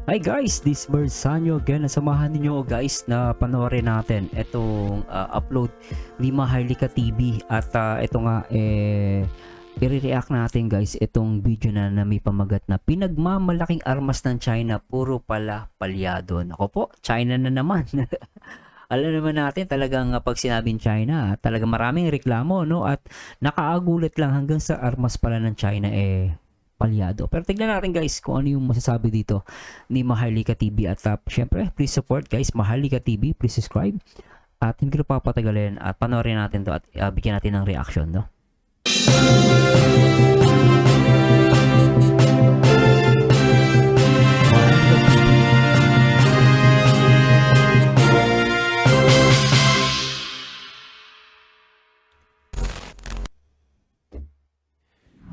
Hi guys, this Bersanyo again. Nasamahan ninyo guys na panoorin natin itong upload ni Maharlika TV at ito nga i-react natin guys itong video na may pamagat na pinagmamalaking armas ng China puro pala palyado. Nako po, China na naman. Alam naman natin talagang pag sinabing China, talagang maraming reklamo, no? At nakaagulat lang hanggang sa armas pala ng China palyado. Pero tignan natin guys kung ano yung masasabi dito ni Maharlika TV. At syempre, please support guys Maharlika TV, please subscribe. At hindi ko papatagalin at panoorin natin to at bigyan natin ng reaction, no?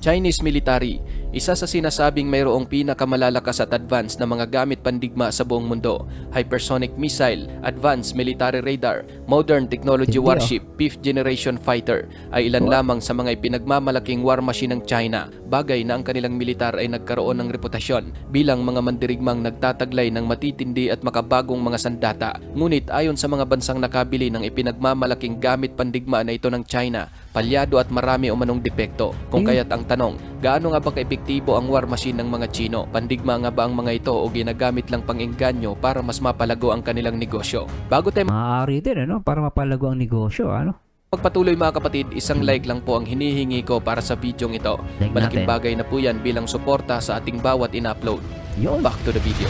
Chinese military, isa sa sinasabing mayroong pinakamalalakas at advanced na mga gamit pandigma sa buong mundo. Hypersonic missile, advanced military radar, modern technology warship, 5th generation fighter ay ilan lamang sa mga ipinagmamalaking war machine ng China. Bagay na ang kanilang militar ay nagkaroon ng reputasyon bilang mga mandirigmang nagtataglay ng matitindi at makabagong mga sandata. Ngunit ayon sa mga bansang nakabili ng ipinagmamalaking gamit pandigma na ito ng China, palyado at marami umanong depekto. Kung kaya't ang tanong, gaano nga ba kaepektibo ang war machine ng mga Chino? Pandigma nga ba ang mga ito o ginagamit lang pang-engganyo para mas mapalago ang kanilang negosyo? Bago tayo maaari din para mapalago ang negosyo, magpatuloy mga kapatid, isang like lang po ang hinihingi ko para sa bidyong ito. Malaking bagay na po yan bilang suporta sa ating bawat in-upload. Back to the video.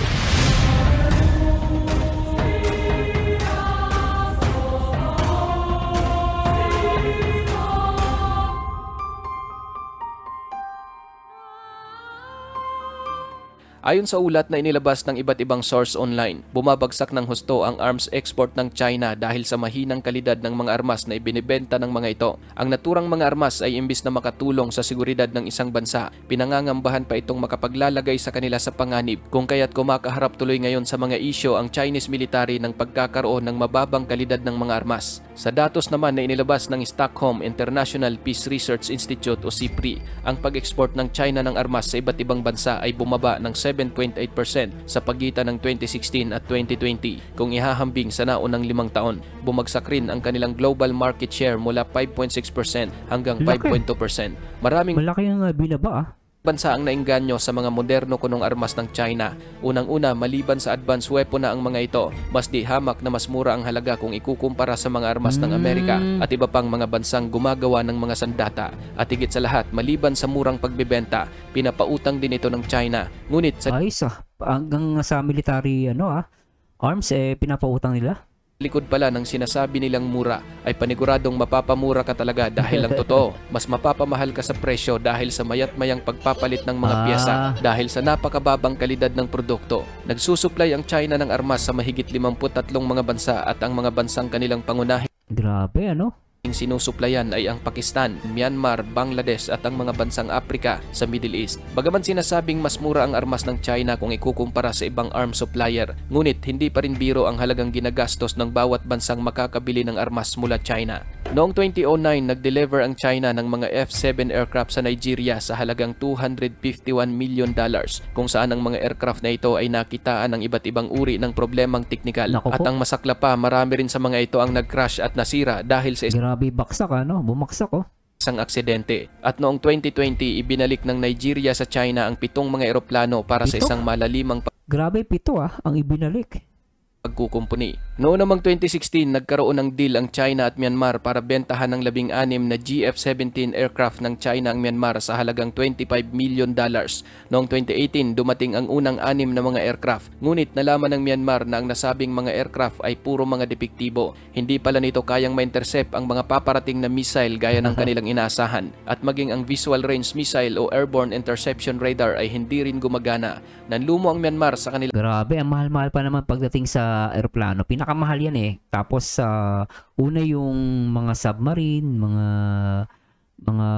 Ayon sa ulat na inilabas ng iba't ibang source online, bumabagsak ng husto ang arms export ng China dahil sa mahinang kalidad ng mga armas na ibinibenta ng mga ito. Ang naturang mga armas ay imbis na makatulong sa seguridad ng isang bansa, pinangangambahan pa itong makapaglalagay sa kanila sa panganib, kung kaya't kumakaharap tuloy ngayon sa mga isyo ang Chinese military ng pagkakaroon ng mababang kalidad ng mga armas. Sa datos naman na inilabas ng Stockholm International Peace Research Institute o SIPRI, ang pag-export ng China ng armas sa iba't ibang bansa ay bumaba ng 7.8% sa pagitan ng 2016 at 2020. Kung ihahambing sa naunang 5 taon, bumagsak rin ang kanilang global market share mula 5.6% hanggang 5.2%. Maraming malaki ang binaba bansa ang naengganyo sa mga moderno kunong armas ng China. Unang-una, maliban sa advanced weapon na ang mga ito, mas di hamak na mas mura ang halaga kung ikukumpara sa mga armas ng Amerika at iba pang mga bansang gumagawa ng mga sandata. At higit sa lahat, maliban sa murang pagbebenta, pinapautang din ito ng China. Ngunit sa hanggang sa military arms pinapautang nila. Likod pala ng sinasabi nilang mura ay paniguradong mapapamura ka talaga dahil ang totoo, mas mapapamahal ka sa presyo dahil sa mayat-mayang pagpapalit ng mga piyesa dahil sa napakababang kalidad ng produkto. Nagsusupply ang China ng armas sa mahigit 53 mga bansa at ang mga bansang kanilang pangunahin. Grabe Sinusuplayan ay ang Pakistan, Myanmar, Bangladesh at ang mga bansang Afrika sa Middle East. Bagaman sinasabing mas mura ang armas ng China kung ikukumpara sa ibang arms supplier, ngunit hindi pa rin biro ang halagang ginagastos ng bawat bansang makakabili ng armas mula China. Noong 2009, nag-deliver ang China ng mga F-7 aircraft sa Nigeria sa halagang $251 million, kung saan ang mga aircraft na ito ay nakitaan ng iba't ibang uri ng problemang teknikal. At ang masakla pa, marami rin sa mga ito ang nag-crash at nasira dahil sa baksak bumagsak isang aksidente. At noong 2020, ibinalik ng Nigeria sa China ang 7 mga eroplano para sa isang malalimang grabe, 7 ang ibinalik pagkukumpuni. Noong namang 2016, nagkaroon ng deal ang China at Myanmar para bentahan ng 16 na GF-17 aircraft ng China ang Myanmar sa halagang $25 million. Noong 2018, dumating ang unang 6 na mga aircraft. Ngunit nalaman ng Myanmar na ang nasabing mga aircraft ay puro mga depektibo. Hindi pala nito kayang ma-intercept ang mga paparating na missile gaya ng kanilang inaasahan. At maging ang Visual Range Missile o Airborne Interception Radar ay hindi rin gumagana. Nanlumo ang Myanmar sa kanila. Grabe, ang mahal-mahal pa naman pagdating sa aeroplano. Pinakamahal yan Tapos una yung mga submarine, mga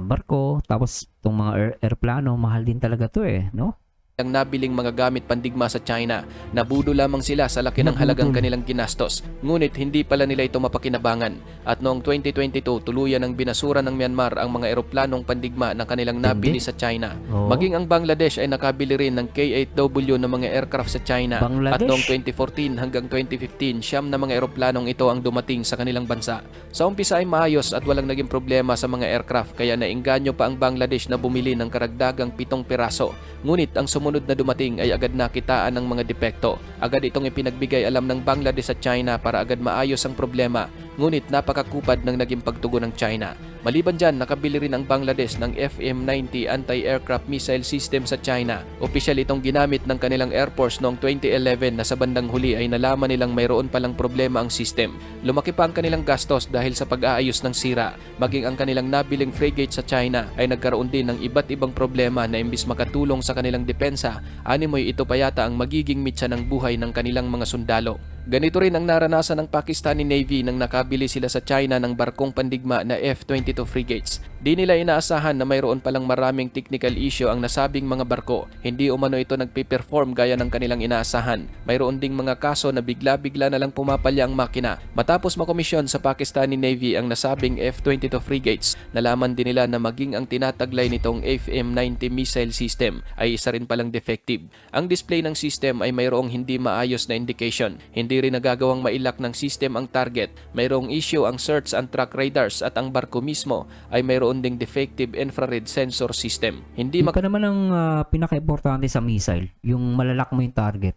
barko, tapos itong mga aeroplano, mahal din talaga to no? ang nabiling mga gamit pandigma sa China. Nabudo lamang sila sa laki ng halagang kanilang ginastos. Ngunit hindi pala nila ito mapakinabangan. At noong 2022, tuluyan ang binasura ng Myanmar ang mga eroplanong pandigma na kanilang nabili sa China. Maging ang Bangladesh ay nakabili rin ng K-8W na mga aircraft sa China. At noong 2014 hanggang 2015, siyam na mga eroplanong ito ang dumating sa kanilang bansa. Sa umpisa ay maayos at walang naging problema sa mga aircraft, kaya nainganyo pa ang Bangladesh na bumili ng karagdagang 7 piraso. Ngunit ang sumunod na dumating ay agad nakitaan ng mga depekto. Agad itong ipinagbigay alam ng Bangladesh sa China para agad maayos ang problema. Ngunit napakakupad ng naging pagtugon ng China. Maliban dyan, nakabili rin ang Bangladesh ng FM-90 anti-aircraft missile system sa China. Opisyal itong ginamit ng kanilang Air Force noong 2011 na sa bandang huli ay nalaman nilang mayroon palang problema ang system. Lumaki pa ang kanilang gastos dahil sa pag-aayos ng sira. Maging ang kanilang nabiling frigate sa China ay nagkaroon din ng iba't ibang problema na imbis makatulong sa kanilang depensa, animoy ito pa yata ang magiging mitsa ng buhay ng kanilang mga sundalo. Ganito rin ang naranasan ng Pakistani Navy nang nakabili sila sa China ng barkong pandigma na F-22 frigates. Di nila inaasahan na mayroon palang maraming technical issue ang nasabing mga barko. Hindi umano ito nagpe-perform gaya ng kanilang inaasahan. Mayroon ding mga kaso na bigla-bigla na lang pumapalya ang makina. Matapos makomisyon sa Pakistani Navy ang nasabing F-22 frigates, nalaman din nila na maging ang tinataglay nitong FM-90 missile system ay isa rin palang defective. Ang display ng system ay mayroong hindi maayos na indication. Hindi rin nagagawang mailak ng system ang target. Mayroong issue ang search and track radars at ang barko mismo ay mayroon ding defective infrared sensor system. Hindi pa naman ang pinaka-importante sa missile, yung malalak mo yung target.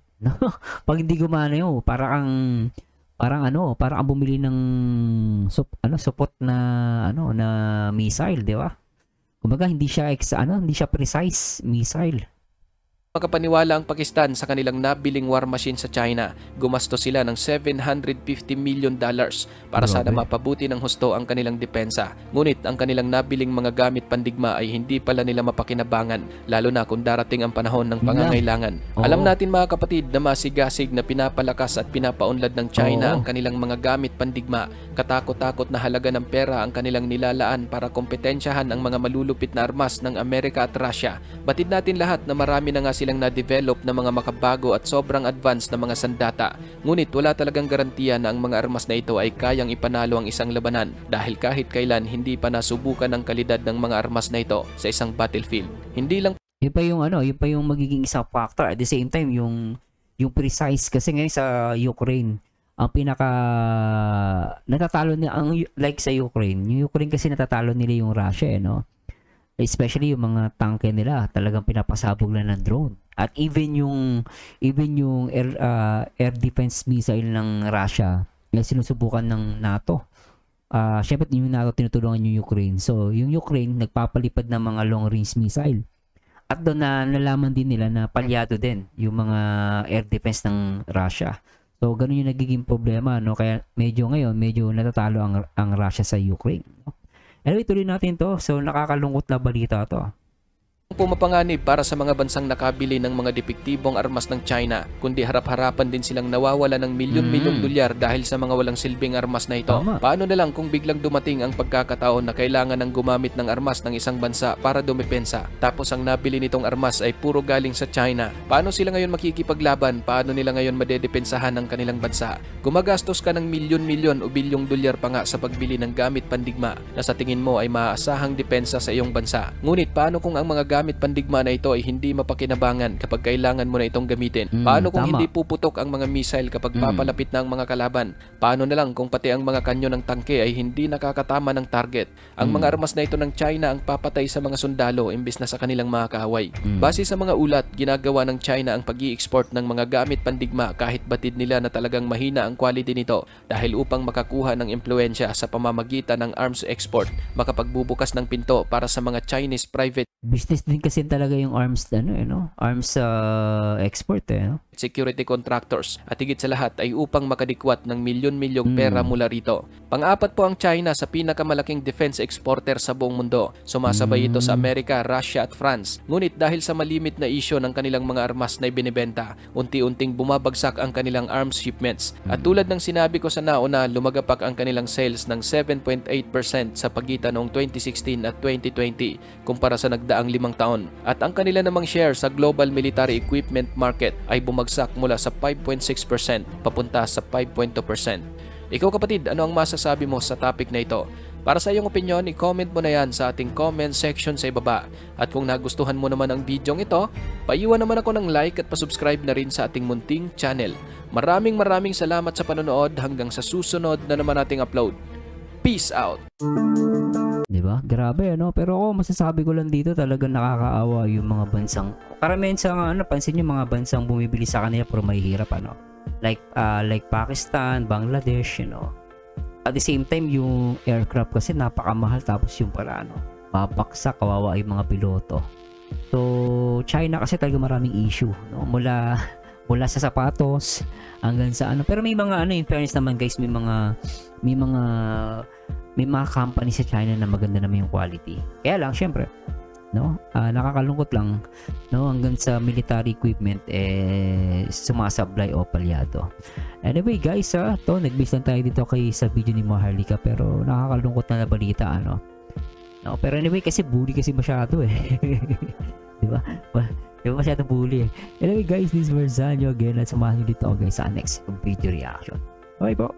Pag hindi gumana yun, parang bumili ng support na na missile, di ba? Kumbaga hindi siya precise missile. Makapaniwala ang Pakistan sa kanilang nabiling war machine sa China. Gumastos sila ng $750 million para sana mapabuti ng husto ang kanilang depensa. Ngunit ang kanilang nabiling mga gamit pandigma ay hindi pala nila mapakinabangan, lalo na kung darating ang panahon ng pangangailangan. Alam natin mga kapatid na masigasig na pinapalakas at pinapaunlad ng China ang kanilang mga gamit pandigma. Katakot-takot na halaga ng pera ang kanilang nilalaan para kompetensyahan ang mga malulupit na armas ng Amerika at Russia. Batid natin lahat na marami na nga silang na-develop na mga makabago at sobrang advanced na mga sandata. Ngunit wala talagang garantiya na ang mga armas na ito ay kayang ipanalo ang isang labanan dahil kahit kailan hindi pa nasubukan ang kalidad ng mga armas na ito sa isang battlefield. Hindi lang yun pa yung magiging isang factor. At the same time, yung precise kasi ngayon sa Ukraine, ang pinaka natatalo niya like sa Ukraine. Yung Ukraine kasi natatalo nila yung Russia, especially yung mga tanke nila, talagang pinapasabog na ng drone. At even yung air defense missile ng Russia, yung sinusubukan ng NATO. Syempre yung NATO tinutulungan yung Ukraine. So, yung Ukraine nagpapalipad ng mga long range missile. At doon na nalaman din nila na palyado din yung mga air defense ng Russia. So, ganun yung nagiging problema, Kaya medyo natatalo ang Russia sa Ukraine, Anyway, tuloy natin to. So, nakakalungkot na balita to. Pumapanganib para sa mga bansang nakabili ng mga depektibong armas ng China, kundi harap-harapan din silang nawawala ng milyon-milyong dolyar dahil sa mga walang silbing armas na ito. Paano na lang kung biglang dumating ang pagkakataon na kailangan ng gumamit ng armas ng isang bansa para dumepensa, tapos ang nabili nitong armas ay puro galing sa China? Paano sila ngayon makikipaglaban? Paano nila ngayon madedepensahan ng kanilang bansa? Gumagastos ka ng milyon-milyon o bilyong dolyar pa nga sa pagbili ng gamit pandigma na sa tingin mo ay maaasahang depensa sa iyong bansa. Ngunit paano kung ang mga gamit pandigma na ito ay hindi mapakinabangan kapag kailangan mo na itong gamitin? Paano kung hindi puputok ang mga missile kapag papalapit na ang mga kalaban? Paano na lang kung pati ang mga kanyo ng tangke ay hindi nakakatama ng target? Ang mga armas na ito ng China ang papatay sa mga sundalo imbis na sa kanilang mga kaaway. Base sa mga ulat, ginagawa ng China ang pag-i-export ng mga gamit pandigma kahit batid nila na talagang mahina ang quality nito dahil upang makakuha ng impluensya sa pamamagitan ng arms export, makapagbubukas ng pinto para sa mga Chinese private business din kasi talaga yung arms export security contractors at higit sa lahat ay upang makadikwat ng milyon-milyong pera mula rito. Pang-apat po ang China sa pinakamalaking defense exporter sa buong mundo. Sumasabay ito sa Amerika, Russia at France. Ngunit dahil sa malimit na isyo ng kanilang mga armas na ibinebenta, unti-unting bumabagsak ang kanilang arms shipments. At tulad ng sinabi ko sa nauna, lumagapak ang kanilang sales ng 7.8% sa pagitan noong 2016 at 2020 kumpara sa nagdaang 5 taon. At ang kanila namang share sa global military equipment market ay bumagsak mula sa 5.6% papunta sa 5.2%. Ikaw kapatid, ano ang masasabi mo sa topic na ito? Para sa iyong opinion, i-comment mo na yan sa ating comment section sa ibaba. At kung nagustuhan mo naman ang video ito, paiwan naman ako ng like at pasubscribe na rin sa ating munting channel. Maraming salamat sa panonood, hanggang sa susunod na naman nating upload. Peace out! Diba? Grabe ano, pero ako masasabi ko lang dito, talagang nakakaawa yung mga bansang, karamihan sa pansin yung mga bansang bumibili sa kanila pero may hirap like Pakistan, Bangladesh, At the same time, yung aircraft kasi napakamahal, tapos yung para babaksak, kawawa yung mga piloto. So China kasi talaga maraming issue, mula sa sapatos hanggang sa pero may mga in fairness naman guys, may mga company sa China na maganda naman yung quality. Kaya lang syempre nakakalungkot lang hanggang sa military equipment sumasablay o palyado. Anyway guys, nagbase lang tayo dito sa video ni Maharlika, pero nakakalungkot na balita pero anyway, kasi bully kasi masyado diba? Diba masyado bully Anyway guys, this is Verzanyo again, at samahan nyo dito guys sa next video reaction. Bye po.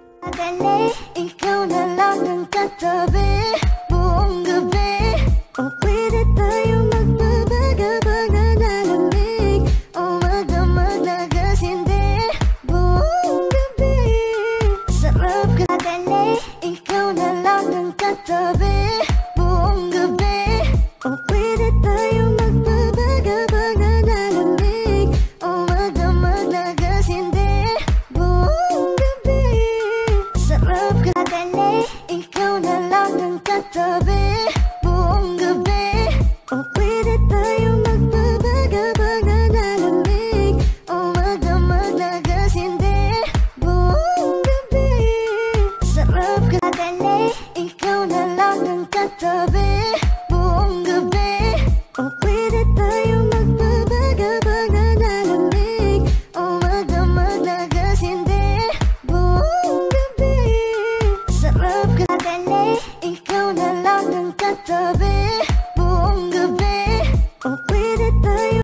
Ikaw na lang ang katabi buong gabi. O pwede tayo magbabaga-baga na lamig, o magdamag na gas, hindi buong gabi. Sarap ka dali, ikaw na lang ang katabi buong gabi. O pwede tayo magbabaga-baga na lamig, o magdamag na gas, hindi buong gabi. Sarap ka dali, ikaw na lang ang katabi buong gabi. O pwede tayo magbabaga-baga na lamig, o magdamag na gas, hindi buong gabi. Sarap ka dali, ikaw na lang ang katabi buong gabi. O pwede tayo magbabaga-baga na lamig, o magdamag na gas, hindi buong gabi. Sarap ka dali, ikaw na lang ang katabi buong gabi. O pwede tayo